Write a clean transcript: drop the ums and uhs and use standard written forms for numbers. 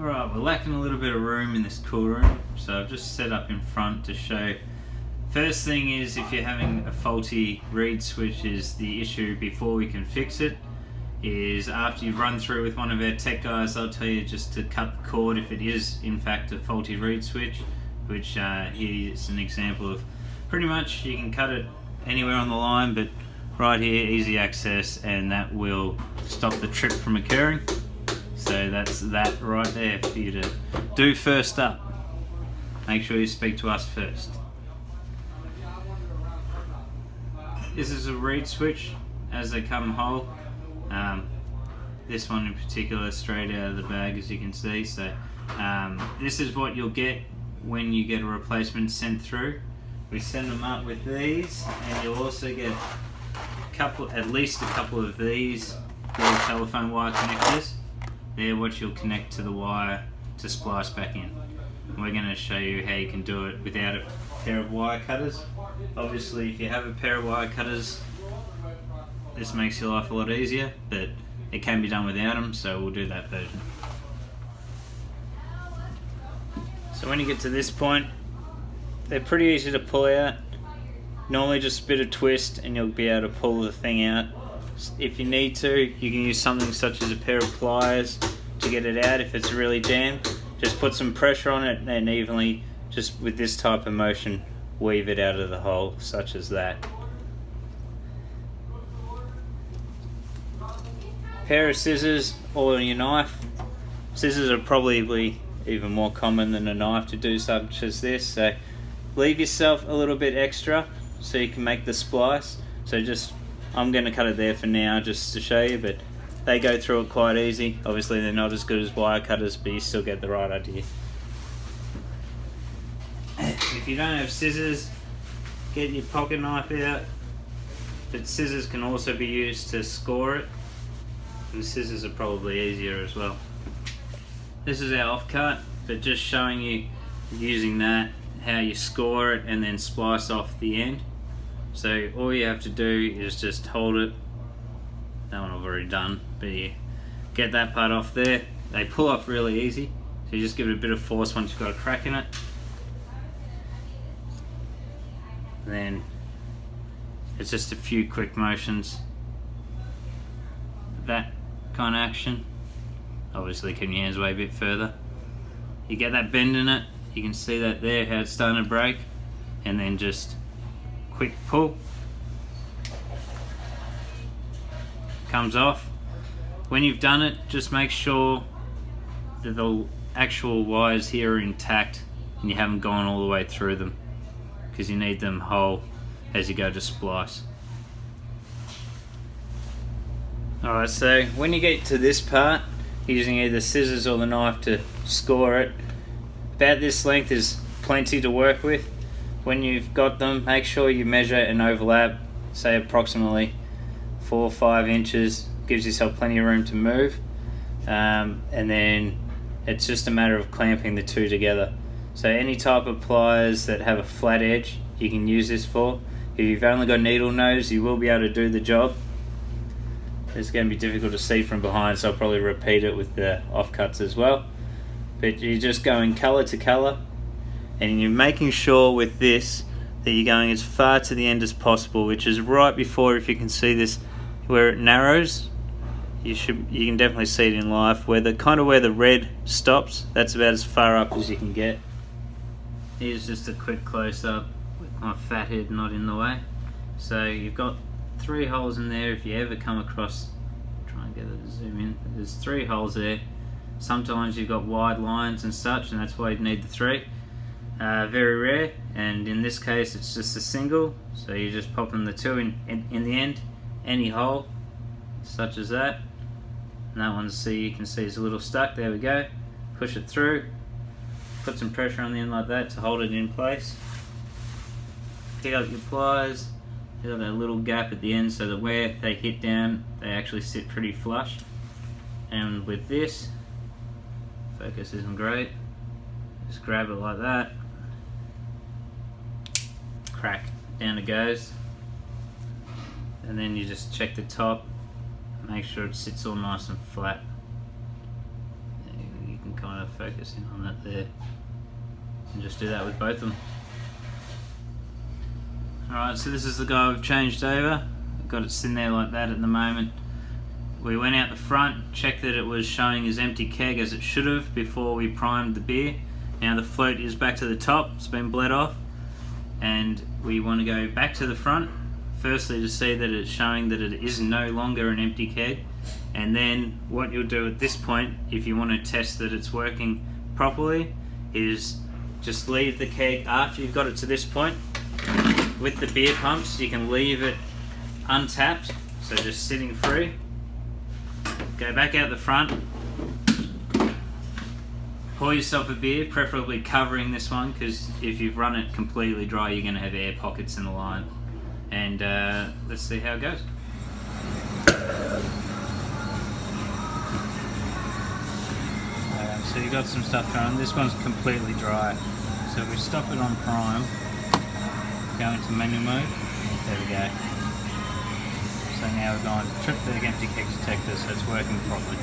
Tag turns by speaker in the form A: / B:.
A: Alright, we're lacking a little bit of room in this cool room, so I've just set up in front to show. First thing is, if you're having a faulty reed switch, is the issue before we can fix it, is after you've run through with one of our tech guys, they'll tell you just to cut the cord if it is in fact a faulty reed switch, which here is an example of. Pretty much you can cut it anywhere on the line, but right here, easy access, and that will stop the trip from occurring. So that's that right there for you to do first up. Make sure you speak to us first. This is a reed switch as they come whole. This one in particular straight out of the bag, as you can see. So this is what you'll get when you get a replacement sent through. We send them up with these, and you'll also get at least a couple of these little telephone wire connectors. They're what you'll connect to the wire to splice back in. We're going to show you how you can do it without a pair of wire cutters. Obviously, if you have a pair of wire cutters, this makes your life a lot easier, but it can be done without them, so we'll do that version. So when you get to this point, they're pretty easy to pull out. Normally just a bit of twist and you'll be able to pull the thing out. If you need to, you can use something such as a pair of pliers to get it out if it's really jammed. Just put some pressure on it and evenly, just with this type of motion, weave it out of the hole, such as that. Pair of scissors or your knife. Scissors are probably even more common than a knife to do such as this, so leave yourself a little bit extra so you can make the splice. So I'm going to cut it there for now just to show you, but they go through it quite easy. Obviously they're not as good as wire cutters, but you still get the right idea. If you don't have scissors, get your pocket knife out, but scissors can also be used to score it, and scissors are probably easier as well. This is our offcut, but just showing you using that, how you score it and then splice off the end. So all you have to do is just hold it. That one I've already done, but you get that part off there. They pull off really easy, so you just give it a bit of force once you've got a crack in it. And then it's just a few quick motions. That kind of action. Obviously keep your hands away a bit further. You get that bend in it, you can see that there, how it's starting to break, and then just quick pull. Comes off. When you've done it, just make sure that the actual wires here are intact and you haven't gone all the way through them, because you need them whole as you go to splice. Alright, so when you get to this part, using either scissors or the knife to score it, about this length is plenty to work with. When you've got them, make sure you measure and overlap, say approximately 4 or 5 inches. Gives yourself plenty of room to move, and then it's just a matter of clamping the two together. So any type of pliers that have a flat edge, you can use this for. If you've only got needle nose, you will be able to do the job. It's going to be difficult to see from behind, so I'll probably repeat it with the offcuts as well. But you're just going colour to colour, and you're making sure with this that you're going as far to the end as possible, which is right before, if you can see this, where it narrows. You can definitely see it in life, where the red stops. That's about as far up as you can get. Here's just a quick close-up with my fat head not in the way. So you've got 3 holes in there. If you ever come across, try and get it to zoom in, there's 3 holes there. Sometimes you've got wide lines and such, and that's why you need the 3. Very rare, and in this case it's just a single, so you're just popping the 2 in the end, any hole, such as that. And that one, you can see is a little stuck. There we go. Push it through, put some pressure on the end like that to hold it in place. Pick up your pliers. You've got that little gap at the end, so that where they hit down, they actually sit pretty flush. And with this, focus isn't great, just grab it like that, crack, down it goes, and then you just check the top, make sure it sits all nice and flat. You can kind of focus in on that there. And just do that with both of them. Alright, so this is the guy we've changed over. Got it sitting there like that at the moment. We went out the front, checked that it was showing as empty keg as it should have before we primed the beer. Now the float is back to the top, it's been bled off. And we want to go back to the front, firstly to see that it's showing that it is no longer an empty keg. And then what you'll do at this point, if you want to test that it's working properly, is just leave the keg after you've got it to this point. With the beer pumps, you can leave it untapped, so just sitting free. Go back out the front, pour yourself a beer, preferably covering this one, because if you've run it completely dry you're going to have air pockets in the line. And let's see how it goes. So you got some stuff going. This one's completely dry. So if we stop it on prime, go into manual mode, there we go. So now we're going to trip the empty keg detector so it's working properly.